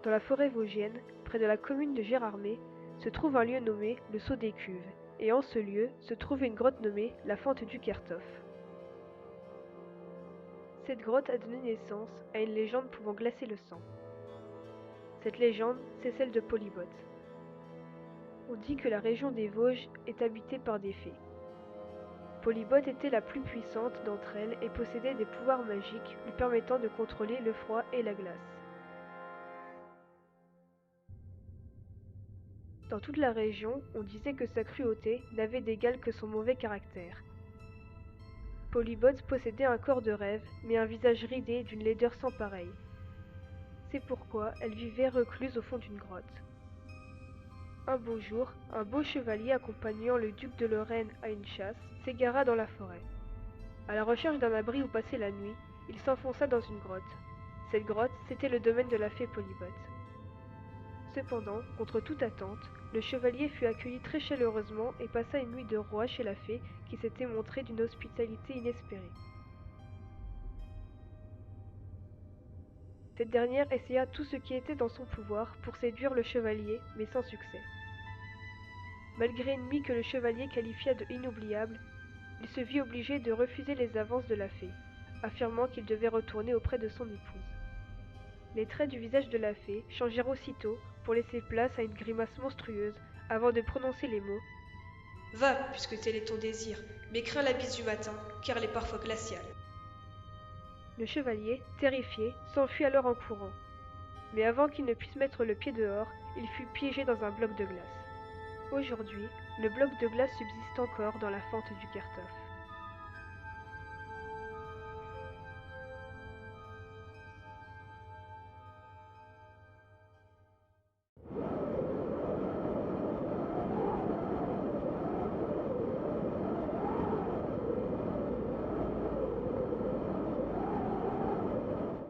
Dans la forêt vosgienne, près de la commune de Gérardmer, se trouve un lieu nommé le Saut des Cuves, et en ce lieu se trouve une grotte nommée la Fente du Kerthoff. Cette grotte a donné naissance à une légende pouvant glacer le sang. Cette légende, c'est celle de Polybote. On dit que la région des Vosges est habitée par des fées. Polybote était la plus puissante d'entre elles et possédait des pouvoirs magiques lui permettant de contrôler le froid et la glace. Dans toute la région, on disait que sa cruauté n'avait d'égal que son mauvais caractère. Polybote possédait un corps de rêve, mais un visage ridé d'une laideur sans pareille. C'est pourquoi elle vivait recluse au fond d'une grotte. Un beau jour, un beau chevalier accompagnant le duc de Lorraine à une chasse s'égara dans la forêt. À la recherche d'un abri où passer la nuit, il s'enfonça dans une grotte. Cette grotte, c'était le domaine de la fée Polybote. Cependant, contre toute attente, le chevalier fut accueilli très chaleureusement et passa une nuit de roi chez la fée qui s'était montrée d'une hospitalité inespérée. Cette dernière essaya tout ce qui était dans son pouvoir pour séduire le chevalier, mais sans succès. Malgré une nuit que le chevalier qualifia de inoubliable, il se vit obligé de refuser les avances de la fée, affirmant qu'il devait retourner auprès de son épouse. Les traits du visage de la fée changèrent aussitôt pour laisser place à une grimace monstrueuse avant de prononcer les mots « Va, puisque tel est ton désir, mais crains la bise du matin, car elle est parfois glaciale. » Le chevalier, terrifié, s'enfuit alors en courant. Mais avant qu'il ne puisse mettre le pied dehors, il fut piégé dans un bloc de glace. Aujourd'hui, le bloc de glace subsiste encore dans la fente du Kerthoff.